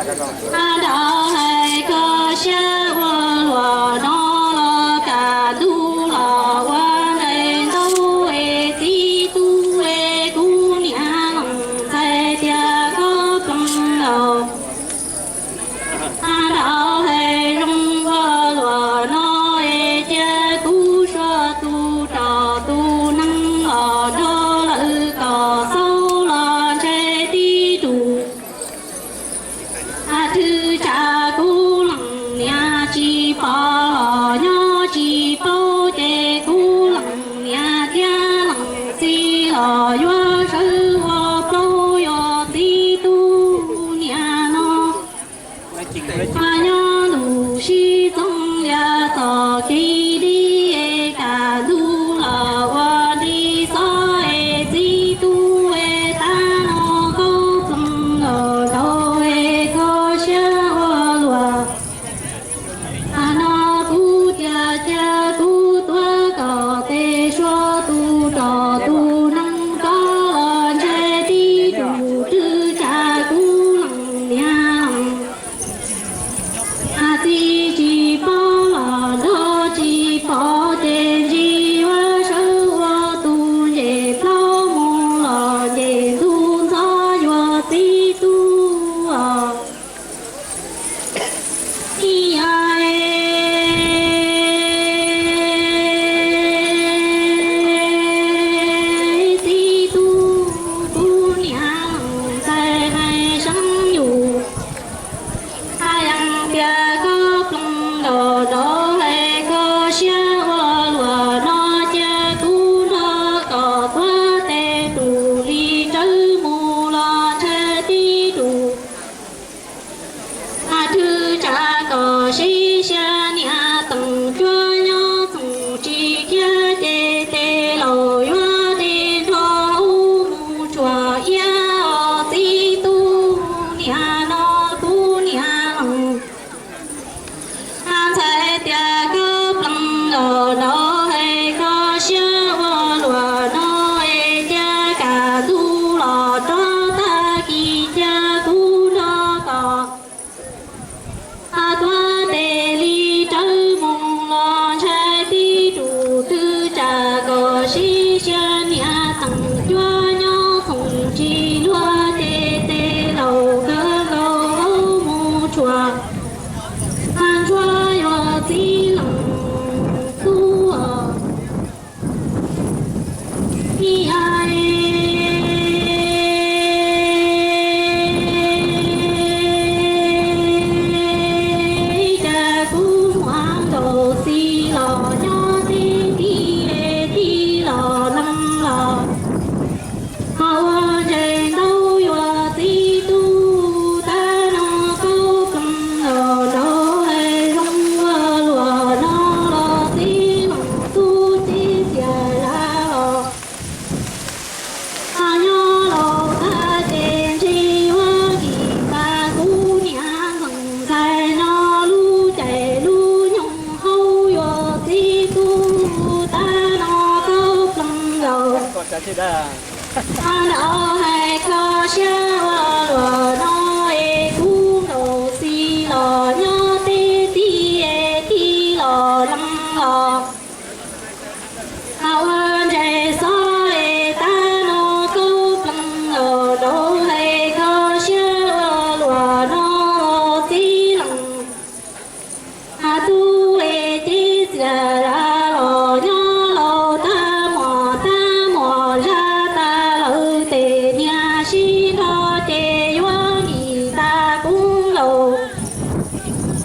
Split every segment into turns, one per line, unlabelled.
a đạo hay cơ xe vô lúa nó lo cả tu lo quan hệ đâu e ti tu e cu nhà lòng sai tia có công đầu a đạo hay rong vô lúa nó e tia cu sơ tu trò tu năng lo đó là cò sâu lo che ti tu a thư cha cu lăng nhà chi pa lo nhớ chi po che cu lăng nhà tia lăng chi lo yo sư wo pro yo ti tu nhà nó a nhớ đủ si tông ya to ki đi e cả du lo wa đi so e ti tu e ta nó câu tâm lo đâu e có xe hoa lúa a nó tu cha cha tu tua cò tê xóa tu trò tu năng có lo che ti tu tư cha cu lăng nhà a ti chi po lo do chi po te chi wa sư wa tu ye plo mu lo ye tu so yo ti tu ti ai ti tu tu nhà sai hay sángอยู่太阳别个风罗罗黑个下我罗那家土那个多得土里走木了车地土，啊土家个西下年等着要从几天的的老远的罗木着呀地土年那土年。an sai tia cơ plăng lò nó hay có xe vô lúa nó hay tia cả tu lò cho ta kỳ tia tu nó có a tua tê li trâu mong lo sai ti trụ tư trà có si xe nhà tầng cho nhau cùng chi lúa tê tê lầu cơ lầu mu chùa an chua yo ti lăng tu ti ai cha cu hoang đồ si lo cho ti lo năng lo hao trên đâu yo ti tu ta nó câu cầm lo đó hay rong lúa nó lo ti lòng tu ti tia la lo a nhớ lo ta trên chi hoa kỳ ta cú nhà ngân sai nó lu chạy lu nhung hâu yo ti tu ta nó câu cầm lo a đạo hay có xe hoa lúa nó e cu đồ si lo nhớ tê ti e ti lo lăng lo a quan chạy so e ta nó câu lăng lo đâu hay có xe hoa lúa nó ti lăng a tu e ti ra lo nhớ lo ta mò ra ta lỡ tê nhà si nó tê yo đi ta cũng lâu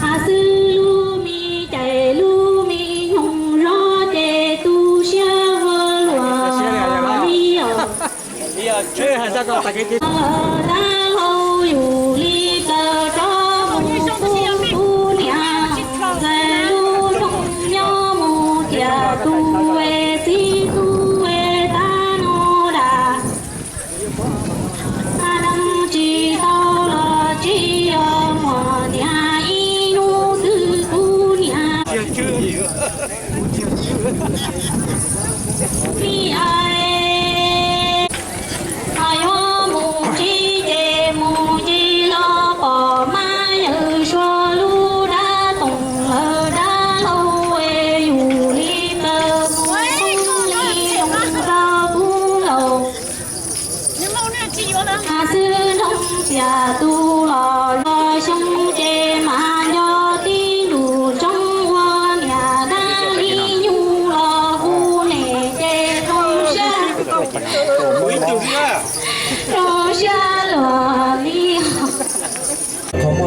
a sư lu mi chạy lu mi nhung rõ tê tu xe vơ lúa mi ở
chơi hay sao đâu phải cái
đã lâu dù li cơ cho mù tu nhà dạy lu trong nhau mù tia tu e si tu e ta nó đà ta đăng chi tao là chi ở mò nhà y nu tư tu nhà mi ai ai yo mù chi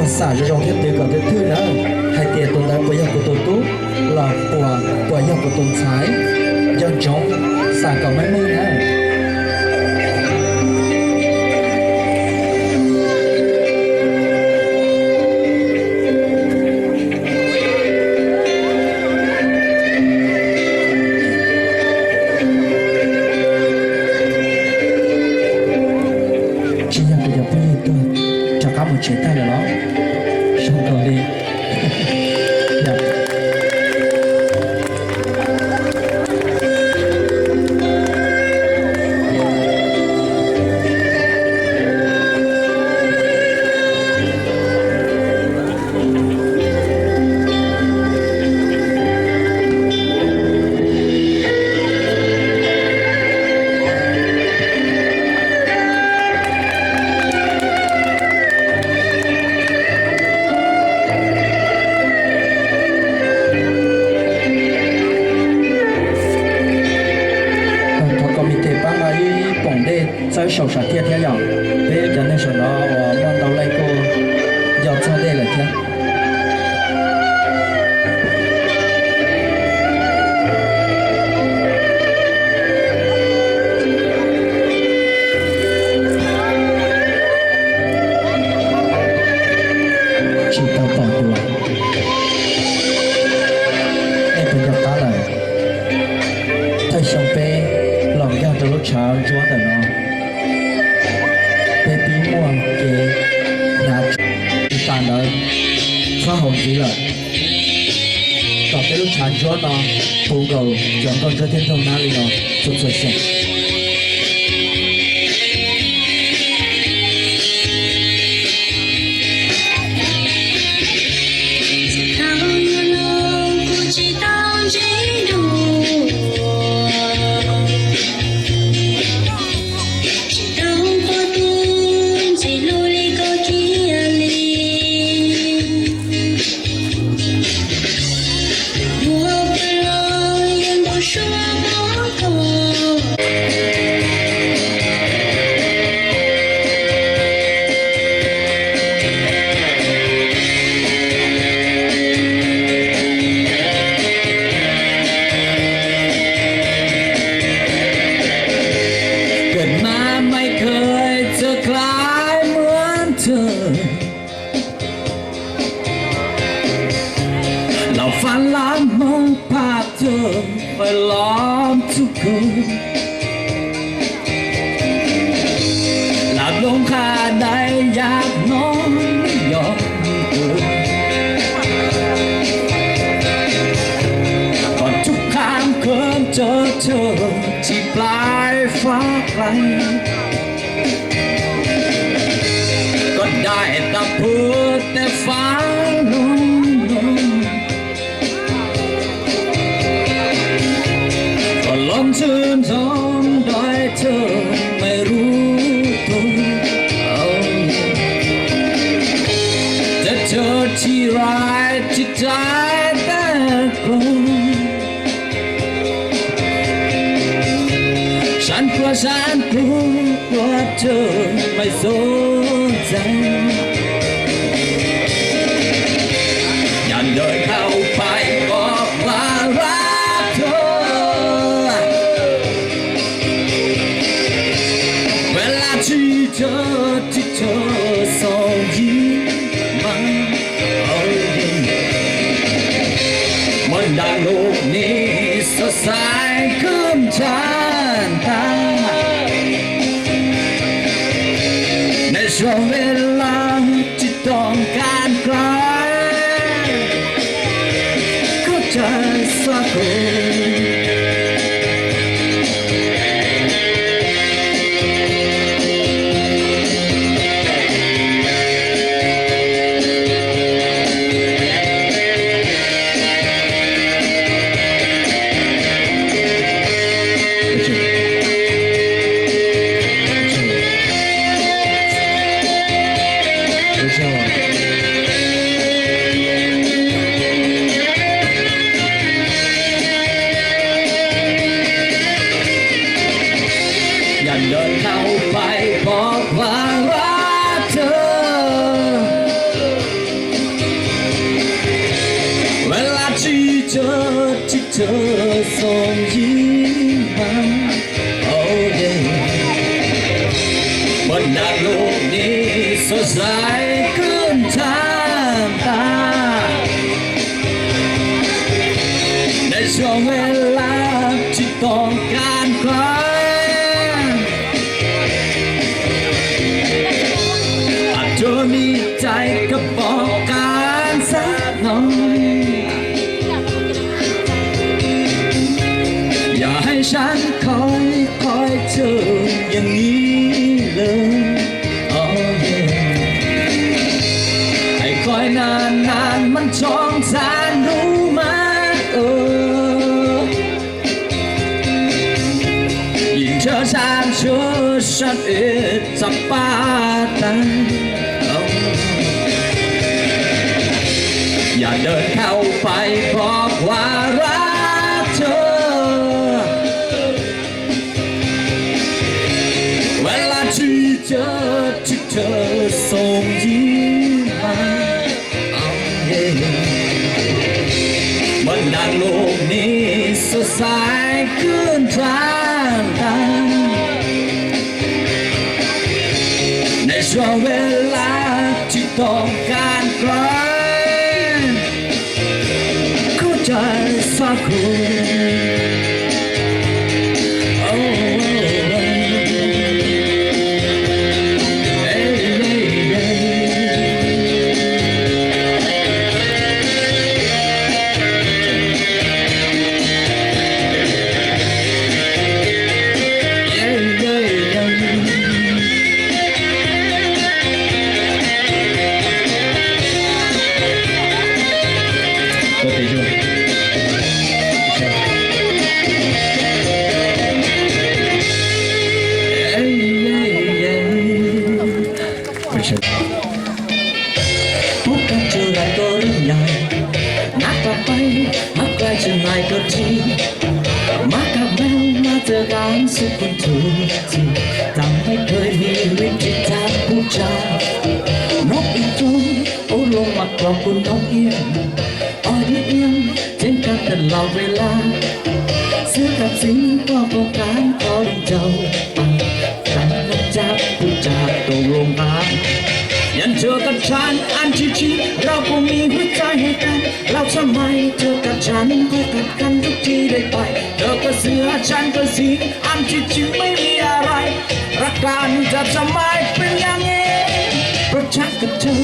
có xả cho trong thiết tế còn thiết thư nữa hai tiền tồn tại của của tồn tú là của dòng của tồn trái dân chống xả cả mấy mươi nữa chuyển tay là nó xong rồi đi dạ.在手上贴贴药，别人那时候我梦到那个要做那个天。知道保护，那个要打了，太伤悲，老样的路长捉的呢。bé tí mua cái nhà tàn đó phá hồn chỉ làต่อไปลูกชายชัวร์ต่อปูเก่าจอมต้นเจ้าเทียนทองนาลีเนาะสุดสวยเสียเราฝันล้านมองภาพเธอไปล้อมทุกคืนหลับลงคาได้อยากนอนไม่ยอมตื่นก่อนทุกคำคืนเจอเธอที่ปลายฟ้าไกลก็ได้แต่พูดแต่ฝันลมชื่นชมโดยเธอไม่รู้ตัวจะเจอที่ร้ายที่ใจแต่กลัวฉันกลัวเธอไม่สนใจอย่าเดินเข้าไปบอกว่ารักเธอที่เธอส่งยิ้มมามันดังโลกนี้สดใสขึ้นชันตาในช่วงเวลาที่ต้องการใครเข้าใจสักคนเดินเข้าไปบอกว่ารักเธอ ขึ้นทางตาในช่วงเวลาที่ต้องการใครอาจจะมีใจก็บอกกันสักหน่อยอย่าให้ฉันคอยเจออย่างนี้เลยให้คอยนานมันช่องแสนรู้ไหมยิ่งเธอฉันเชื่อฉันจะปาดอย่าเดินเข้าไปบอกว่ารักเธอเวลาที่เจอที่เธอส่งยิ้มมาบนดังโลกนี้สดใสขึ้นทางตาในช่วงเวลาที่ต้องการใครเข้าใจสักคนพบกันเจอกันก็เรื่องใหญ่นัดกลับไปมักไกลจะไหนก็ทีมากับแมวมาเจอกันสุขคนถูกที่จำไม่เคยมีวิธีทางพูดจานกอีกตัวโอ้ลงมากรอบคุณนกเอี้ยงอ้อยเอี้ยงเช่นกันตลอดเวลาเสื้อกับสิงก็ต้องการขอเจ้าตั้งนกจับพูดจาตกลงกันยันเธอกับฉันอันที่จริงเราก็มีหัวใจให้กันเราทำไมเธอกับฉันก็กัดกันทุกทีได้ไปเธอก็เสือฉันก็สิงอันที่จริงไม่มีอะไรรักกันจะทำไมเป็นอย่างนี้เพราะฉันกับเธอ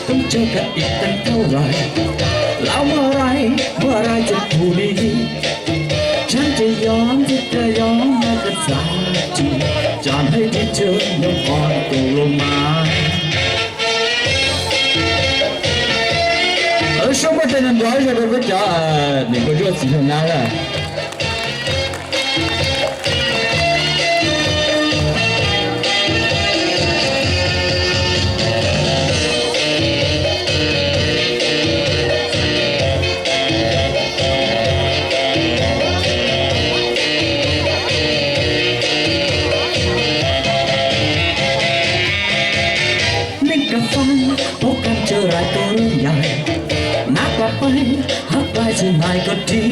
ต้องเจอกันอีกกันเท่าไรแล้วเมื่อไรจะพูดดีฉันจะยอมให้กันสักทีจานให้ที่เธอยกอ่อนตกลงมาSống có tên anh gói cho tôi với cho đừng có rốt gì hơn nào là Mình cà phê bốc ăn trở lại tôi dàiนักกลับไปหักไปจะไหนก็ดี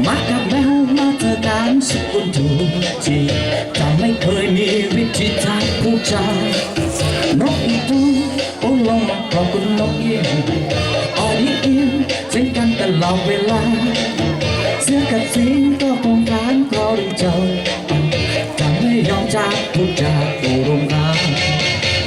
มากับแมวมาเธอตามสุขคนถูกจีแต่ไม่เคยมีวิธีทางพูดจานกอีกตัวโอ้ลงมาพร้อมคุณนกเอี้ยงอ้อยเอี้ยงเช่นกันตลอดเวลาเสื้อกับสิงก็ป้องกันเพราะเจ้าจะไม่ยอมจากพูดจาโตรงกัน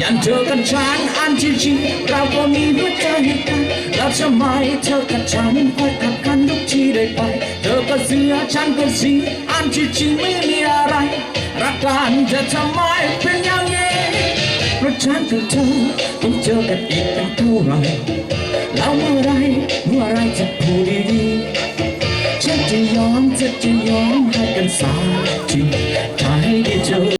ยันเธอกับฉันอันที่จริงเราก็มีหัวใจให้กันแล้วทำไมเธอกับฉันคอยกัดกันทุกทีได้ไปเธอก็เสือฉันก็สิงอันที่จริงไม่มีอะไรรักกันจะทำไมเป็นอย่างนี้เพราะฉันกับเธอต้องเจอกันอีกเป็นเท่าไรแล้วเมื่อไรจะพูดดีๆฉันจะยอมให้กันสักทีถ้าให้ได้เจอ